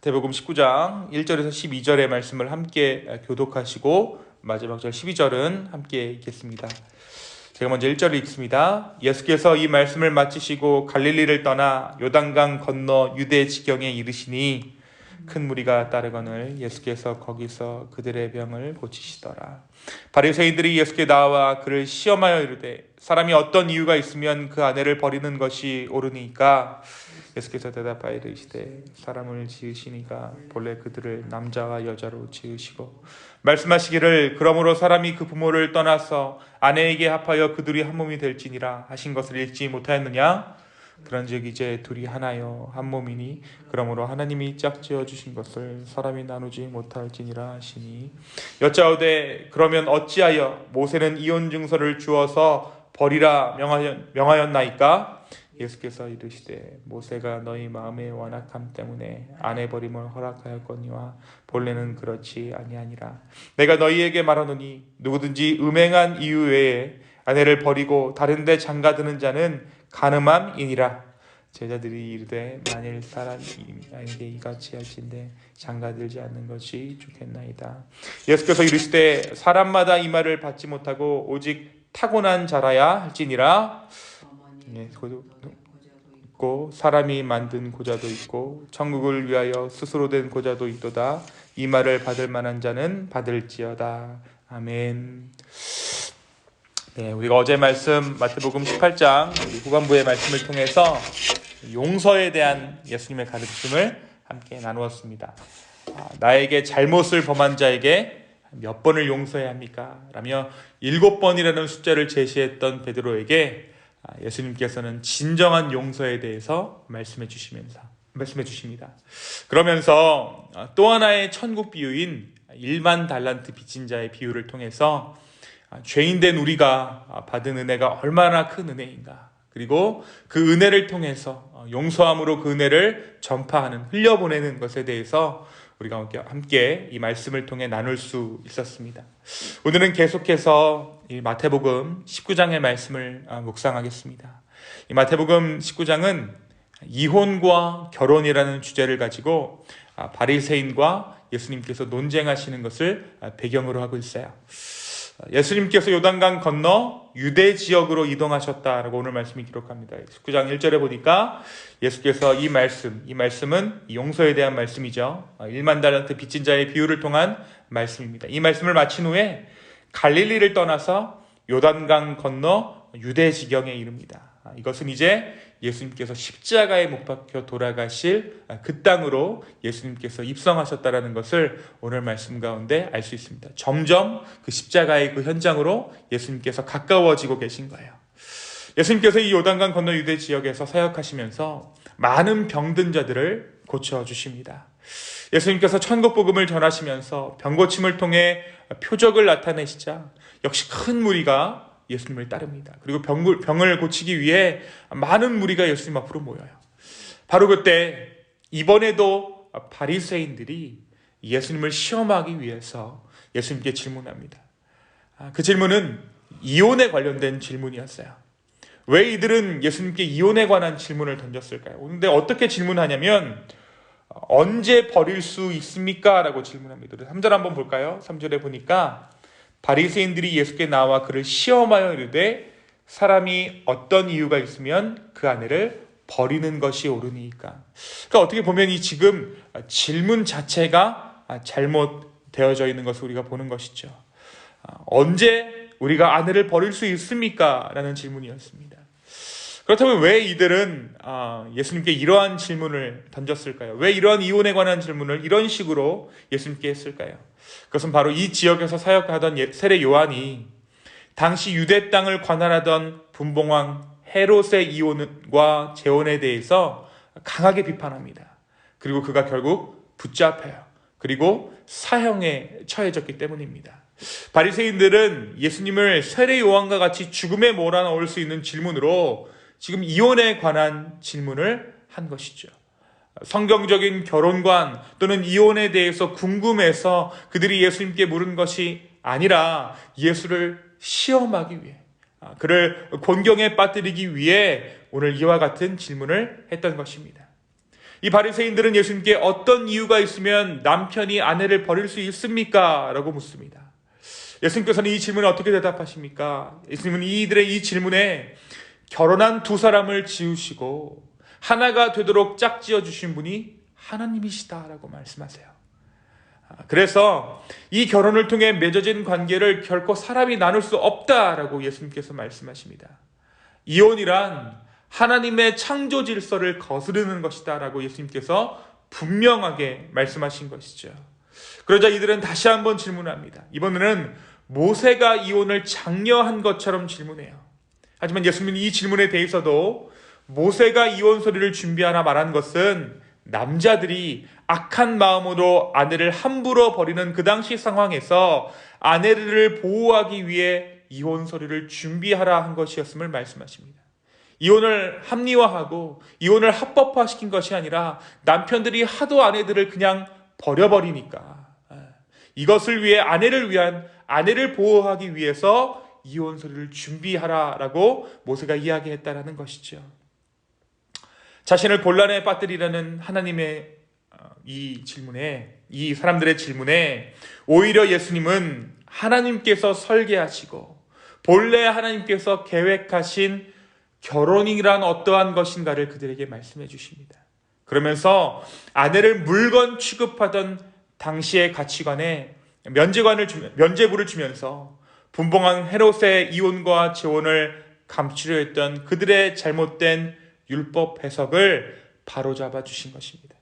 마태복음 19장 1절에서 12절의 말씀을 함께 교독하시고 마지막 절 12절은 함께 읽겠습니다. 제가 먼저 1절을 읽습니다. 예수께서 이 말씀을 마치시고 갈릴리를 떠나 요단강 건너 유대 지경에 이르시니 큰 무리가 따르거늘 예수께서 거기서 그들의 병을 고치시더라. 바리새인들이 예수께 나와 그를 시험하여 이르되 사람이 어떤 이유가 있으면 그 아내를 버리는 것이 옳으니까? 예수께서 대답하여 이르시되 사람을 지으시니가 본래 그들을 남자와 여자로 지으시고 말씀하시기를 그러므로 사람이 그 부모를 떠나서 아내에게 합하여 그들이 한 몸이 될지니라 하신 것을 읽지 못하였느냐? 그런즉 이제 둘이 하나요 한 몸이니 그러므로 하나님이 짝지어 주신 것을 사람이 나누지 못할지니라 하시니 여짜오되 그러면 어찌하여 모세는 이혼 증서를 주어서 버리라 명하였나이까? 예수께서 이르시되 모세가 너희 마음의 완악함 때문에 아내 버림을 허락하였거니와 본래는 그렇지 아니하니라. 내가 너희에게 말하노니 누구든지 음행한 이유 외에 아내를 버리고 다른 데 장가드는 자는 간음함이니라. 제자들이 이르되 만일 사람이 아내에게 이같이 할진대 장가들지 않는 것이 좋겠나이다. 예수께서 이르시되 사람마다 이 말을 받지 못하고 오직 타고난 자라야 할지니라. 있고 사람이 만든 고자도 있고 천국을 위하여 스스로 된 고자도 있도다. 이 말을 받을 만한 자는 받을지어다. 아멘. 네, 우리가 어제 말씀 마태복음 18장 후반부의 말씀을 통해서 용서에 대한 예수님의 가르침을 함께 나누었습니다. 나에게 잘못을 범한 자에게 몇 번을 용서해야 합니까? 라며 7번이라는 숫자를 제시했던 베드로에게 예수님께서는 진정한 용서에 대해서 말씀해 주십니다. 그러면서 또 하나의 천국 비유인 1만 달란트 빚진 자의 비유를 통해서 죄인된 우리가 받은 은혜가 얼마나 큰 은혜인가, 그리고 그 은혜를 통해서 용서함으로 그 은혜를 전파하는, 흘려보내는 것에 대해서 우리가 함께 이 말씀을 통해 나눌 수 있었습니다. 오늘은 계속해서 이 마태복음 19장의 말씀을 묵상하겠습니다. 이 마태복음 19장은 이혼과 결혼이라는 주제를 가지고 바리새인과 예수님께서 논쟁하시는 것을 배경으로 하고 있어요. 예수님께서 요단강 건너 유대 지역으로 이동하셨다라고 오늘 말씀이 기록합니다. 19장 1절에 보니까 예수께서 이 말씀은 용서에 대한 말씀이죠. 1만 달란트 빚진 자의 비유를 통한 말씀입니다. 이 말씀을 마친 후에 갈릴리를 떠나서 요단강 건너 유대 지경에 이릅니다. 이것은 이제 예수님께서 십자가에 못 박혀 돌아가실 그 땅으로 예수님께서 입성하셨다라는 것을 오늘 말씀 가운데 알 수 있습니다. 점점 그 십자가의 그 현장으로 예수님께서 가까워지고 계신 거예요. 예수님께서 이 요단강 건너 유대 지역에서 사역하시면서 많은 병든 자들을 고쳐주십니다. 예수님께서 천국 복음을 전하시면서 병고침을 통해 표적을 나타내시자 역시 큰 무리가 예수님을 따릅니다. 그리고 병을 고치기 위해 많은 무리가 예수님 앞으로 모여요. 바로 그때 이번에도 바리새인들이 예수님을 시험하기 위해서 예수님께 질문합니다. 그 질문은 이혼에 관련된 질문이었어요. 왜 이들은 예수님께 이혼에 관한 질문을 던졌을까요? 그런데 어떻게 질문하냐면 언제 버릴 수 있습니까? 라고 질문합니다. 3절 한번 볼까요? 3절에 보니까 바리새인들이 예수께 나와 그를 시험하여 이르되 사람이 어떤 이유가 있으면 그 아내를 버리는 것이 옳으니까. 그러니까 어떻게 보면 이 지금 질문 자체가 잘못되어져 있는 것을 우리가 보는 것이죠. 언제 우리가 아내를 버릴 수 있습니까? 라는 질문이었습니다. 그렇다면 왜 이들은 예수님께 이러한 질문을 던졌을까요? 왜 이러한 이혼에 관한 질문을 이런 식으로 예수님께 했을까요? 그것은 바로 이 지역에서 사역하던 세례 요한이 당시 유대 땅을 관할하던 분봉왕 헤롯의 이혼과 재혼에 대해서 강하게 비판합니다. 그리고 그가 결국 붙잡혀요. 그리고 사형에 처해졌기 때문입니다. 바리새인들은 예수님을 세례 요한과 같이 죽음에 몰아넣을 수 있는 질문으로 지금 이혼에 관한 질문을 한 것이죠. 성경적인 결혼관 또는 이혼에 대해서 궁금해서 그들이 예수님께 물은 것이 아니라 예수를 시험하기 위해, 그를 곤경에 빠뜨리기 위해 오늘 이와 같은 질문을 했던 것입니다. 이 바리새인들은 예수님께 어떤 이유가 있으면 남편이 아내를 버릴 수 있습니까? 라고 묻습니다. 예수님께서는 이 질문에 어떻게 대답하십니까? 예수님은 이들의 이 질문에 결혼한 두 사람을 지으시고 하나가 되도록 짝지어 주신 분이 하나님이시다라고 말씀하세요. 그래서 이 결혼을 통해 맺어진 관계를 결코 사람이 나눌 수 없다라고 예수님께서 말씀하십니다. 이혼이란 하나님의 창조 질서를 거스르는 것이다 라고 예수님께서 분명하게 말씀하신 것이죠. 그러자 이들은 다시 한번 질문합니다. 이번에는 모세가 이혼을 장려한 것처럼 질문해요. 하지만 예수님은 이 질문에 대해서도 모세가 이혼 소리를 준비하나 말한 것은 남자들이 악한 마음으로 아내를 함부로 버리는 그 당시 상황에서 아내를 보호하기 위해 이혼 소리를 준비하라 한 것이었음을 말씀하십니다. 이혼을 합리화하고 이혼을 합법화시킨 것이 아니라 남편들이 하도 아내들을 그냥 버려버리니까 이것을 위해 아내를 보호하기 위해서 이혼 소리를 준비하라라고 모세가 이야기했다라는 것이죠. 자신을 곤란에 빠뜨리려는 하나님의 이 사람들의 질문에 오히려 예수님은 하나님께서 설계하시고 본래 하나님께서 계획하신 결혼이란 어떠한 것인가를 그들에게 말씀해 주십니다. 그러면서 아내를 물건 취급하던 당시의 가치관에 면죄부를 주면서 분봉한 헤롯의 이혼과 재혼을 감추려 했던 그들의 잘못된 율법 해석을 바로잡아 주신 것입니다.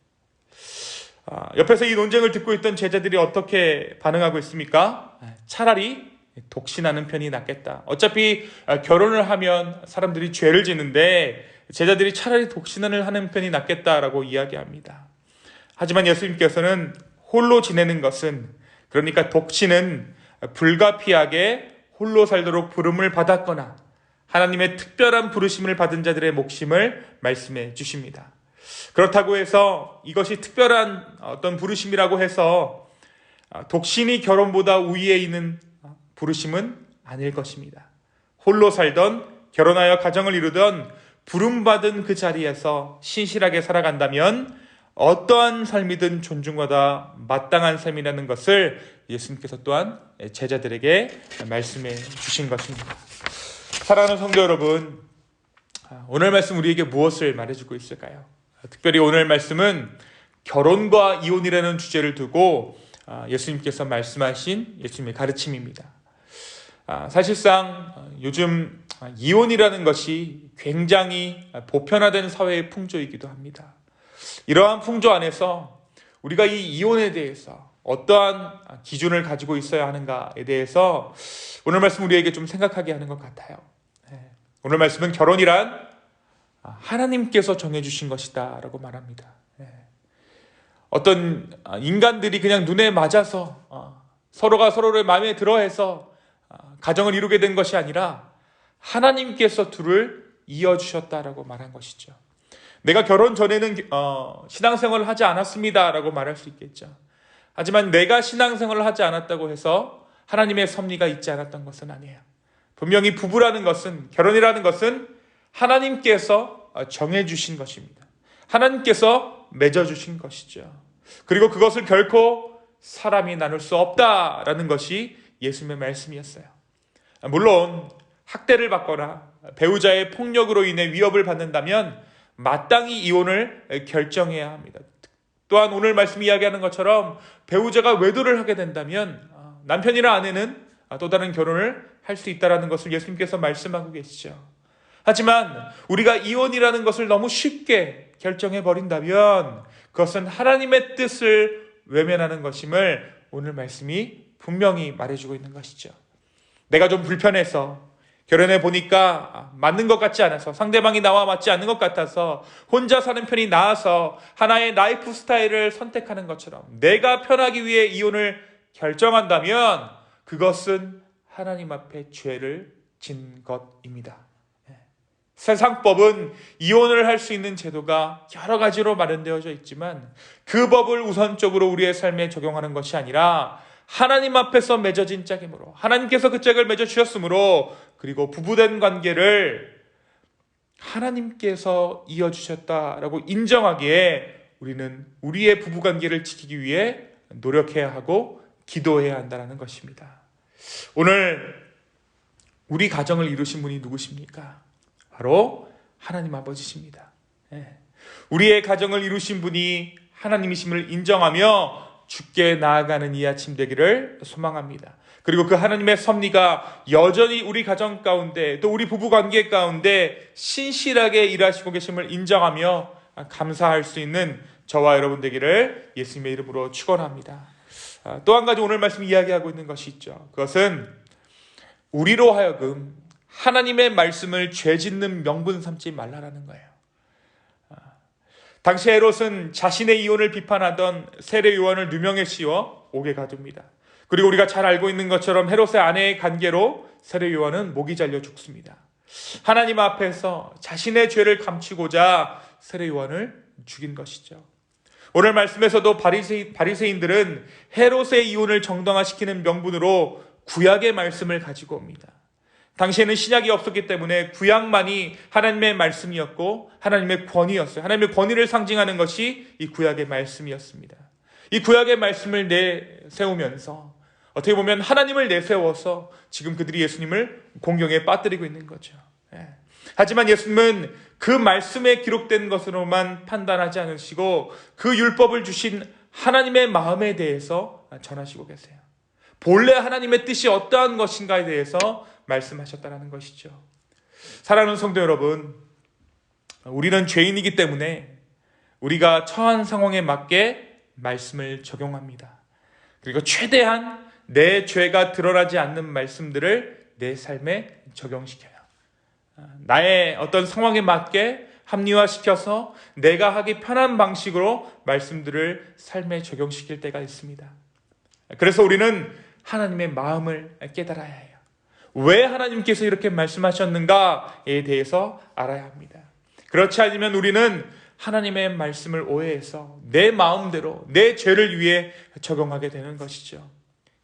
옆에서 이 논쟁을 듣고 있던 제자들이 어떻게 반응하고 있습니까? 차라리 독신하는 편이 낫겠다. 어차피 결혼을 하면 사람들이 죄를 짓는데 제자들이 차라리 독신을 하는 편이 낫겠다라고 이야기합니다. 하지만 예수님께서는 홀로 지내는 것은, 그러니까 독신은 불가피하게 홀로 살도록 부름을 받았거나 하나님의 특별한 부르심을 받은 자들의 몫임을 말씀해 주십니다. 그렇다고 해서 이것이 특별한 어떤 부르심이라고 해서 독신이 결혼보다 우위에 있는 부르심은 아닐 것입니다. 홀로 살던, 결혼하여 가정을 이루던 부름받은 그 자리에서 신실하게 살아간다면 어떠한 삶이든 존중받아 마땅한 삶이라는 것을 예수님께서 또한 제자들에게 말씀해 주신 것입니다. 사랑하는 성도 여러분, 오늘 말씀 우리에게 무엇을 말해주고 있을까요? 특별히 오늘 말씀은 결혼과 이혼이라는 주제를 두고 예수님께서 말씀하신 예수님의 가르침입니다. 사실상 요즘 이혼이라는 것이 굉장히 보편화된 사회의 풍조이기도 합니다. 이러한 풍조 안에서 우리가 이 이혼에 대해서 어떠한 기준을 가지고 있어야 하는가에 대해서 오늘 말씀 우리에게 좀 생각하게 하는 것 같아요. 오늘 말씀은 결혼이란 하나님께서 정해주신 것이다 라고 말합니다. 어떤 인간들이 그냥 눈에 맞아서 서로가 서로를 마음에 들어해서 가정을 이루게 된 것이 아니라 하나님께서 둘을 이어주셨다라고 말한 것이죠. 내가 결혼 전에는 신앙생활을 하지 않았습니다라고 말할 수 있겠죠. 하지만 내가 신앙생활을 하지 않았다고 해서 하나님의 섭리가 있지 않았던 것은 아니에요. 분명히 부부라는 것은, 결혼이라는 것은 하나님께서 정해주신 것입니다. 하나님께서 맺어주신 것이죠. 그리고 그것을 결코 사람이 나눌 수 없다라는 것이 예수님의 말씀이었어요. 물론 학대를 받거나 배우자의 폭력으로 인해 위협을 받는다면 마땅히 이혼을 결정해야 합니다. 또한 오늘 말씀 이야기하는 것처럼 배우자가 외도를 하게 된다면 남편이나 아내는 또 다른 결혼을 할 수 있다는 것을 예수님께서 말씀하고 계시죠. 하지만 우리가 이혼이라는 것을 너무 쉽게 결정해버린다면 그것은 하나님의 뜻을 외면하는 것임을 오늘 말씀이 분명히 말해주고 있는 것이죠. 내가 좀 불편해서 결혼해 보니까 맞는 것 같지 않아서, 상대방이 나와 맞지 않는 것 같아서 혼자 사는 편이 나아서 하나의 라이프 스타일을 선택하는 것처럼 내가 편하기 위해 이혼을 결정한다면 그것은 하나님 앞에 죄를 진 것입니다. 세상법은 이혼을 할 수 있는 제도가 여러 가지로 마련되어져 있지만 그 법을 우선적으로 우리의 삶에 적용하는 것이 아니라 하나님 앞에서 맺어진 짝이므로, 하나님께서 그 짝을 맺어주셨으므로, 그리고 부부된 관계를 하나님께서 이어주셨다라고 인정하기에 우리는 우리의 부부관계를 지키기 위해 노력해야 하고 기도해야 한다는 것입니다. 오늘 우리 가정을 이루신 분이 누구십니까? 바로 하나님 아버지십니다. 우리의 가정을 이루신 분이 하나님이심을 인정하며 주께 나아가는 이 아침 되기를 소망합니다. 그리고 그 하나님의 섭리가 여전히 우리 가정 가운데 또 우리 부부관계 가운데 신실하게 일하시고 계심을 인정하며 감사할 수 있는 저와 여러분 되기를 예수님의 이름으로 축원합니다. 또 한 가지 오늘 말씀 이야기하고 있는 것이 있죠. 그것은 우리로 하여금 하나님의 말씀을 죄짓는 명분 삼지 말라라는 거예요. 당시 헤롯은 자신의 이혼을 비판하던 세례 요한을 누명에 씌워 옥에 가둡니다. 그리고 우리가 잘 알고 있는 것처럼 헤롯의 아내의 관계로 세례 요한은 목이 잘려 죽습니다. 하나님 앞에서 자신의 죄를 감추고자 세례 요한을 죽인 것이죠. 오늘 말씀에서도 바리새인들은 헤롯의 이혼을 정당화시키는 명분으로 구약의 말씀을 가지고 옵니다. 당시에는 신약이 없었기 때문에 구약만이 하나님의 말씀이었고 하나님의 권위였어요. 하나님의 권위를 상징하는 것이 이 구약의 말씀이었습니다. 이 구약의 말씀을 내세우면서 어떻게 보면 하나님을 내세워서 지금 그들이 예수님을 공경에 빠뜨리고 있는 거죠. 하지만 예수님은 그 말씀에 기록된 것으로만 판단하지 않으시고 그 율법을 주신 하나님의 마음에 대해서 전하시고 계세요. 본래 하나님의 뜻이 어떠한 것인가에 대해서 말씀하셨다는 것이죠. 사랑하는 성도 여러분, 우리는 죄인이기 때문에 우리가 처한 상황에 맞게 말씀을 적용합니다. 그리고 최대한 내 죄가 드러나지 않는 말씀들을 내 삶에 적용시켜요. 나의 어떤 상황에 맞게 합리화시켜서 내가 하기 편한 방식으로 말씀들을 삶에 적용시킬 때가 있습니다. 그래서 우리는 하나님의 마음을 깨달아야 해요. 왜 하나님께서 이렇게 말씀하셨는가에 대해서 알아야 합니다. 그렇지 않으면 우리는 하나님의 말씀을 오해해서 내 마음대로 내 죄를 위해 적용하게 되는 것이죠.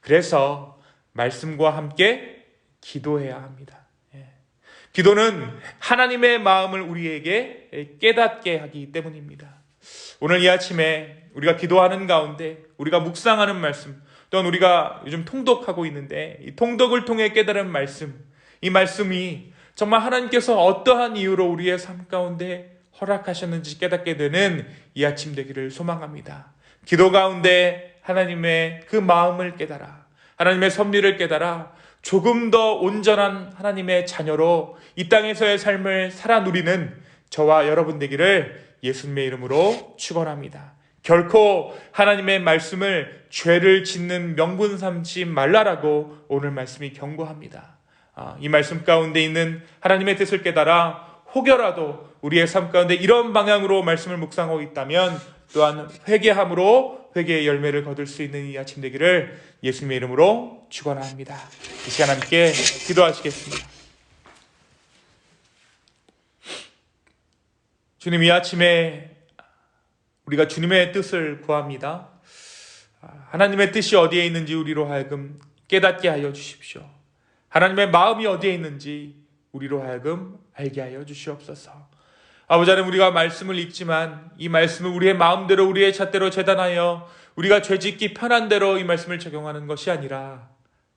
그래서 말씀과 함께 기도해야 합니다. 기도는 하나님의 마음을 우리에게 깨닫게 하기 때문입니다. 오늘 이 아침에 우리가 기도하는 가운데 우리가 묵상하는 말씀, 또는 우리가 요즘 통독하고 있는데 이 통독을 통해 깨달은 말씀, 이 말씀이 정말 하나님께서 어떠한 이유로 우리의 삶 가운데 허락하셨는지 깨닫게 되는 이 아침 되기를 소망합니다. 기도 가운데 하나님의 그 마음을 깨달아, 하나님의 섭리를 깨달아 조금 더 온전한 하나님의 자녀로 이 땅에서의 삶을 살아 누리는 저와 여러분 되기를 예수님의 이름으로 축원합니다. 결코 하나님의 말씀을 죄를 짓는 명분 삼지 말라라고 오늘 말씀이 경고합니다. 이 말씀 가운데 있는 하나님의 뜻을 깨달아 혹여라도 우리의 삶 가운데 이런 방향으로 말씀을 묵상하고 있다면 또한 회개함으로 회개의 열매를 거둘 수 있는 이 아침 되기를 예수님의 이름으로 축원합니다. 이 시간 함께 기도하시겠습니다. 주님, 이 아침에 우리가 주님의 뜻을 구합니다. 하나님의 뜻이 어디에 있는지 우리로 하여금 깨닫게 하여 주십시오. 하나님의 마음이 어디에 있는지 우리로 하여금 알게 하여 주시옵소서. 아버지 하나님, 우리가 말씀을 읽지만 이 말씀을 우리의 마음대로 우리의 잣대로 재단하여 우리가 죄짓기 편한 대로 이 말씀을 적용하는 것이 아니라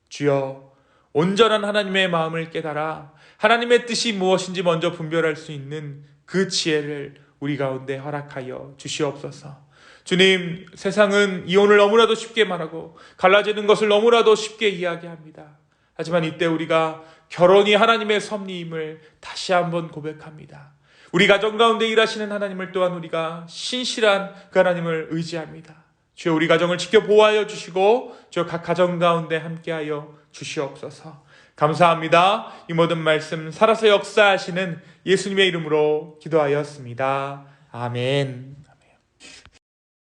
주여 온전한 하나님의 마음을 깨달아 하나님의 뜻이 무엇인지 먼저 분별할 수 있는 그 지혜를 우리 가운데 허락하여 주시옵소서. 주님, 세상은 이혼을 너무나도 쉽게 말하고 갈라지는 것을 너무나도 쉽게 이야기합니다. 하지만 이때 우리가 결혼이 하나님의 섭리임을 다시 한번 고백합니다. 우리 가정 가운데 일하시는 하나님을 또한 우리가 신실한 그 하나님을 의지합니다. 주여, 우리 가정을 지켜 보호하여 주시고 주여 각 가정 가운데 함께하여 주시옵소서. 감사합니다. 이 모든 말씀 살아서 역사하시는 예수님의 이름으로 기도하였습니다. 아멘.